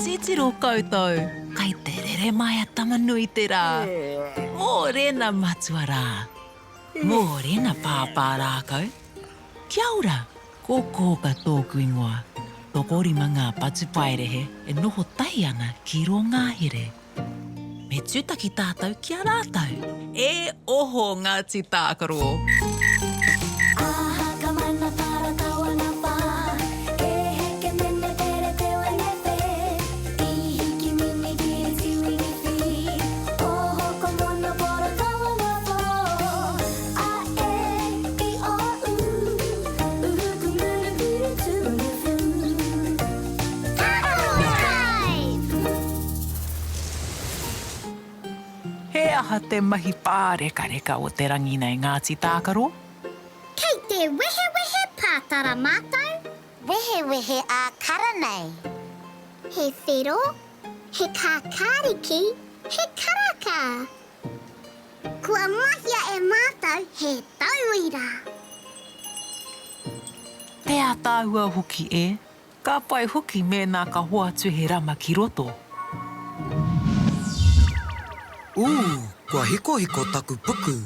titiro koutou. Kai te rere mai a tamanui te rā. Mō rena matua rā. Mō rena Pāpā Rākau. Kia ora, ko Kōkā tōku ingoa. Toko Rima Māori Patupaiarehe e noho tahi ana ki ro ngahere. Me tūtaki tātou kia rātou. E oho Ngāti Tākaro. He aha te mahi pāreka o te rangi nei Ngāti Tākaro. Kei te wehe pātara mātou. Wehe a kara nei. He whiro, he kākāriki, he karaka. Kua mahia e mātou he tauira. Te ātāhua hoki e, ka pai hoki me nā ka hoa tuhe rama ki roto. Kua hiko taku puku.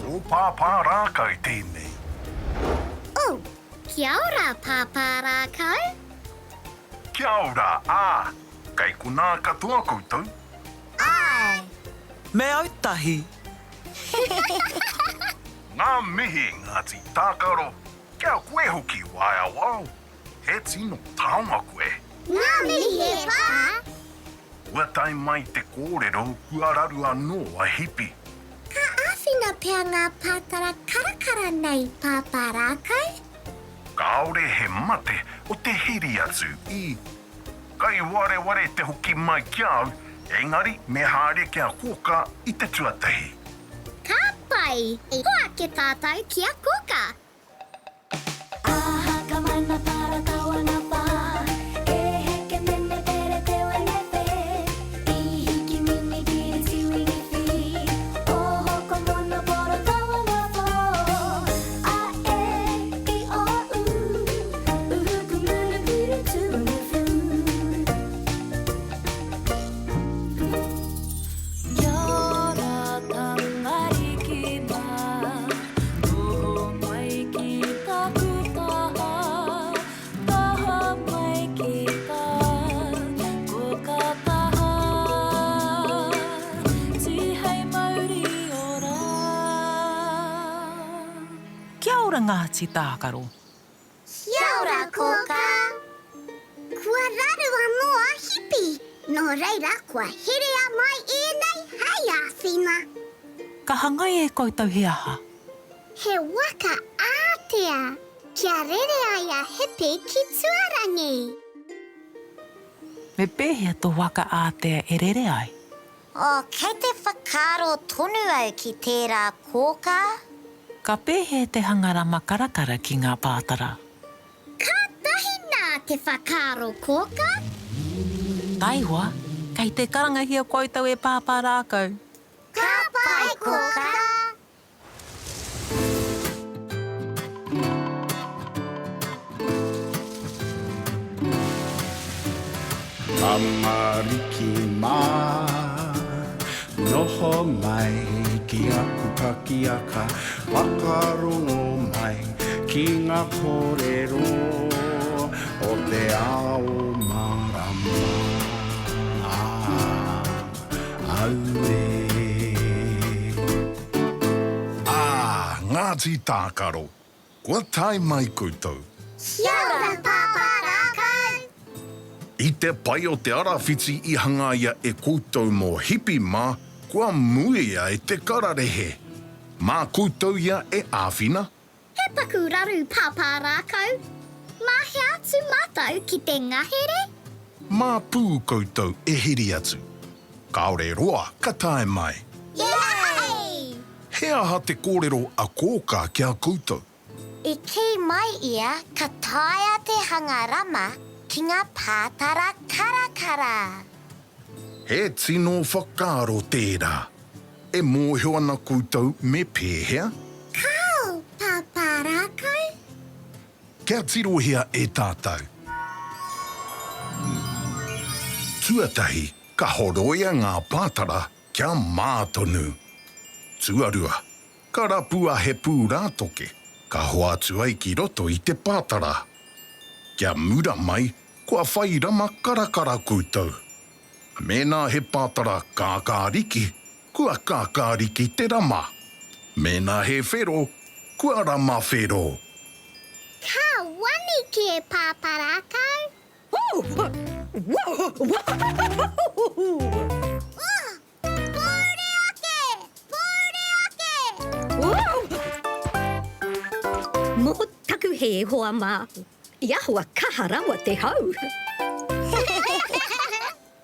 O Pāpā Rākau tēnei. Kia ora, Pāpā Rākau. Kia ora, Kei kuna katoa koutou. Ai. Me ētahi. Ngā mihi Ngāti Tākaro. Kia koe hoki waia wao. He tino taonga koe. Ngā mihi e pā. Ua tai mai te kōrero kua raru anō a hipi. Ka āwhina pia ngā pātara karakara nei, Pāpā Rākau. Kaore he mate o te hiri atu I. Kai ware te hoki mai kia au, engari me haere kia Kōkā I te tuatahi. Ka pai, e hoa ke tātou kia Kōkā. Kia ora Ngāti Tākaro. Kia ora, Kōkā. Kua raru anō a hipi. Nō reira, kua herea mai ēnei hei āwhina. Ka hangai e koutou he aha. He waka ātea. Kia rere ai a hipi ki tuarangi. Me pēhea tō waka ātea e rere ai. Kei te whakaro tonu au ki tērā Kōkā. Ka pēhea te hangarama karakara ki ngā pātara. Ka tahi nā te whakaro, Kōkā. Taiwa, kei te karangahia koutou e Pāpā Rākau. Ka pai, Kōkā. Tamariki mā, noho mai ki aku pakiaka, whakarongo mai ki ngā kōrero o te ao marama. Aue. Ngāti Tākaro. Kua tai mai koutou. Kia ora, Pāpā Rākau. I te pai o te arawhiti I hangaia e koutou mō hipi mā, kua muia e te kararehe. Mā koutou ia e āwhina. He paku raru, Pāpā Rākau. Mahi atu mātou ki te ngahere. Mā pū koutou e hiri atu. Kaore roa, ka tae mai. Yay! He aha te kōrero a Kōkā kia koutou. I kei mai ia ka taia te hangarama ki ngā pātara karakara. He tino whakaro tērā. E mōheo ana koutou me pēhea. Kau, Pāpā Rākau. Kia tirohia e tātou. tuatahi ka horoia ngā pātara kia mātonu. Tuarua, ka rapua he pū rātoke, ka hoa atu ai ki roto i te pātara. Kia mura mai, kua whai rama karakara koutou. Mēnā he pātara kākāriki, kua kākāriki te rama. Mēnā he whero, kua rama whero. Ka wanike, Pāpā Rākau. Mō taku he hoa mā. Ia hoa kaha rawa te hau.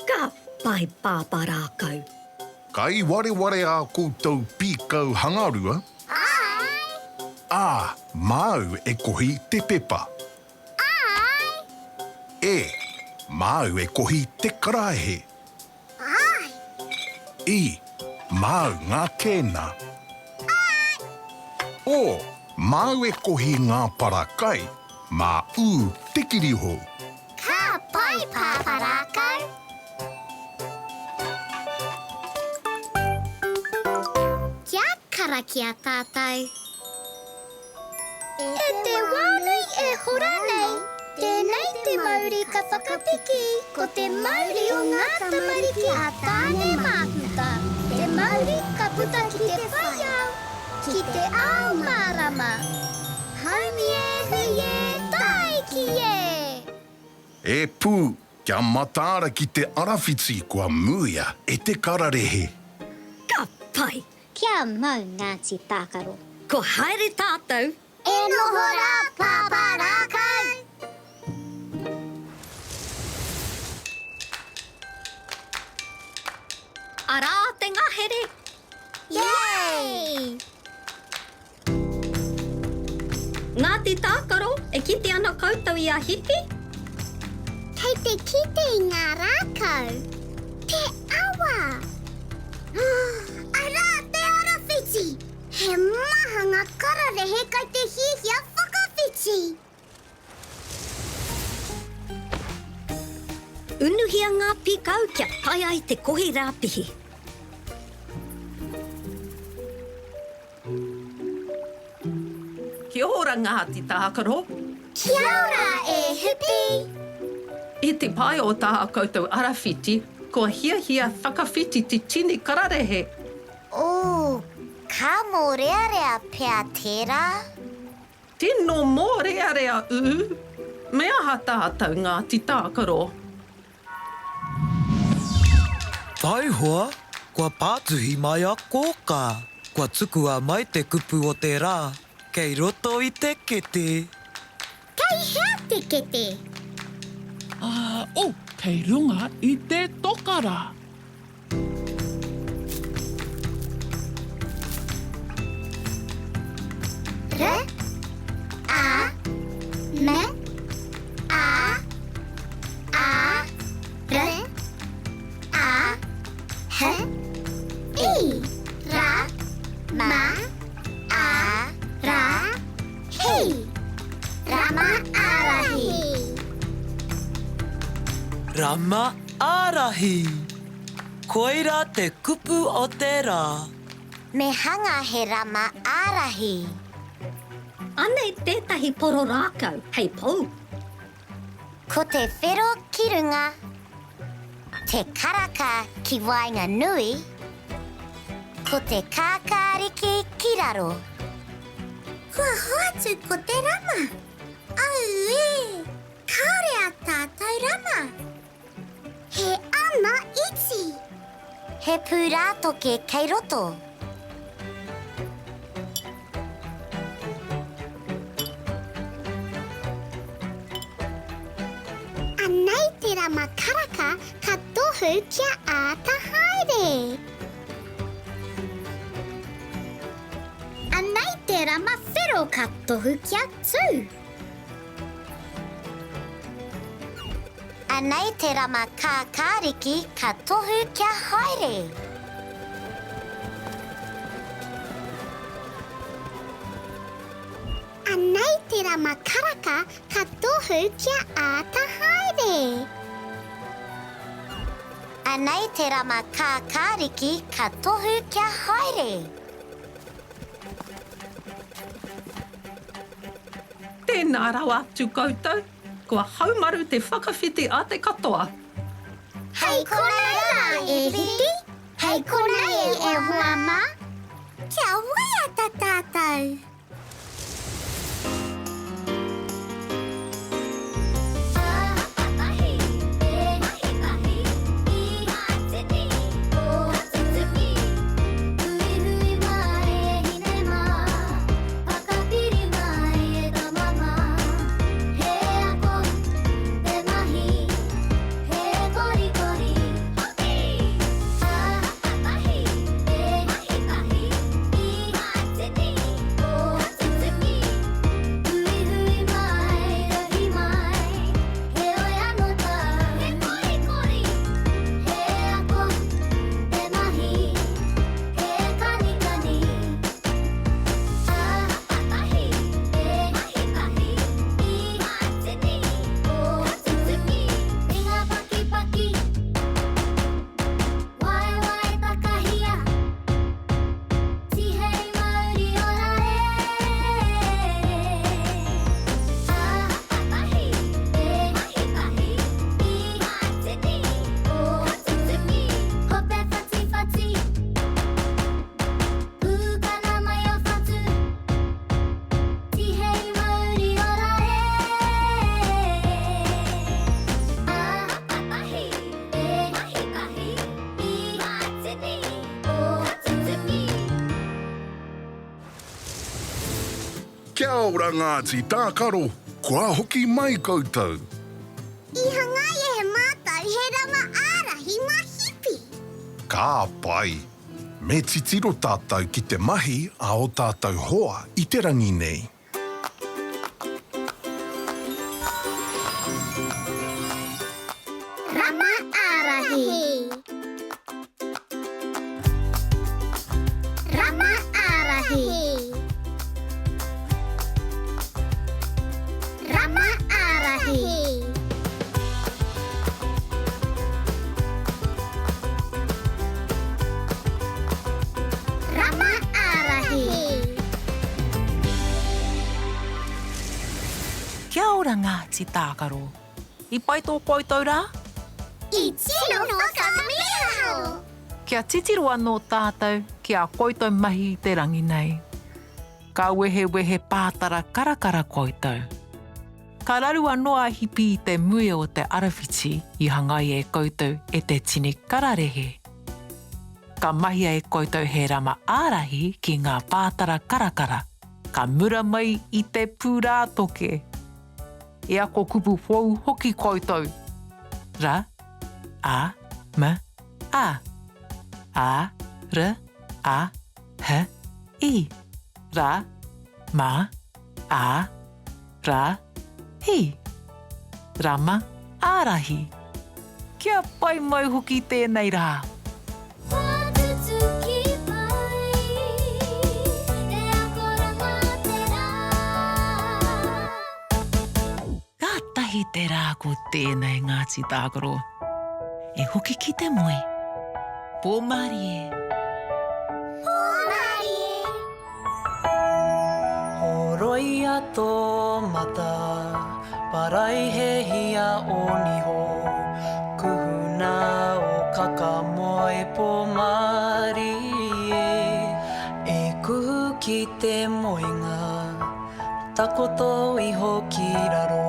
Ka pai Pāpā Rākau. Kai ware a koutou pīkau hangarua. Ai. Māu e kohi te pepa. Ai. Māu e kohi te karaehe. Ai. Māu ngā kēna. Ai. Māu e kohi ngā parakai. Mā te kiriho. Ka pai, Pāpā Rākau. Kia kara kia tātou. E te wānui e hora nei, tēnei te Māori ka whakapiki, ko te Māori o ngā tamariki a tāne māputa. Te Māori ka puta ki te whaiau, ki te ao mārama. Haumi e, hui e, tai ki e. E pū, kia mataara ki te arawhiti kua muia e te kararehe. Ka pai. Kia mau Ngāti Tākaro. Ko haere tātou. E noho rā, Pāpā Rākau. Arā te ngahere. Yay! Ngāti Tākaro e kite ana koutou i a hipi. Kei te kite i ngā rākau. Te awa. Arā te arawhiti. He maha ngā kararehe kai te hihia whakawhiti. Unuhia ngā pikau kia pai ai te kohi rāpihi. Kia ora Ngāti Tākaro. Kia ora e hipi. I te pai o tā koutou arawhiti, kua hia whakawhiti te tini kararehe. Ka mōrearea pēr tērā. Tino mōrearea Mea ha tātou Ngāti Tākaro. Tai hoa, kua pātuhi mai a Kōkā. Kua tukua mai te kupu o te rā. Kei roto i te kete. Kei hea te kete. Kei runga i te tokara. Re, a, me, a, re, a, he, i, ra, ma, a, ra, hi, Rama Ārahi. Rama Ārahi. Koira te kupu o te rā. Me hanga he Rama Ārahi. Anei tētahi poro rākau, hei pō. Ko te whero ki runga. Te karaka ki wainga nui. Ko te kākāriki ki raro. Kua hoatu ko te rama. Au e, kaore a tātou rama. He ana iti. He pūrātoke kei roto. Anei te rama karaka ka tohu kia ētahi. Anei te rama whero ka tohu kia tū. Anei te rama kākāriki ka tohu kia haere. Anei te rama karaka ka tohu kia ētahi. Anei te rama kākāriki ka tohu kia haere. Tēnā rawa atu koutou. Kua haumaru te whakawhiti a te katoa. Hei konei rā e hiti. Hei konei e huama. Kia waiata tātou. Kia ora Ngāti Tākaro, kua hoki mai koutou. I hangai e he mātou he Rama Ārahi mahipi. Ka pai, me titiro tātou ki te mahi a o tātou hoa i te rangi nei. Rama Ārahi. Rama Ārahi. Rama Ārahi. Rama Ārahi. Kia ora Ngāti Tākaro. I pai tō koutou rā? I tino whakamihau. Kia titiro anō tātou ki a koutou mahi i te rangi nei. Ka wehe pātara karakara koutou. Ka raru anō a hipi i te mue o te arawhiti i hangai e koutou e te tini kararehe. Ka mahia e koutou he Rama Ārahi ki ngā pātara karakara. Ka mura mai i te pūrā toke. E ako kupu whou hoki koutou. Ra, a, ma, a. A, r, a, h, i. Ra, ma, a, ra, hi. Rama Ārahi. Kia pai mai hoki tēnei rā. Ka tahi te rā ko tēnei Ngāti Tākaro. E hoki ki te moe. Pōmari e. Horoi a tō mata, parai he hia o niho. Kuhuna o kakamoe pōmari e. E kuhu ki te moenga, takoto iho ki raro.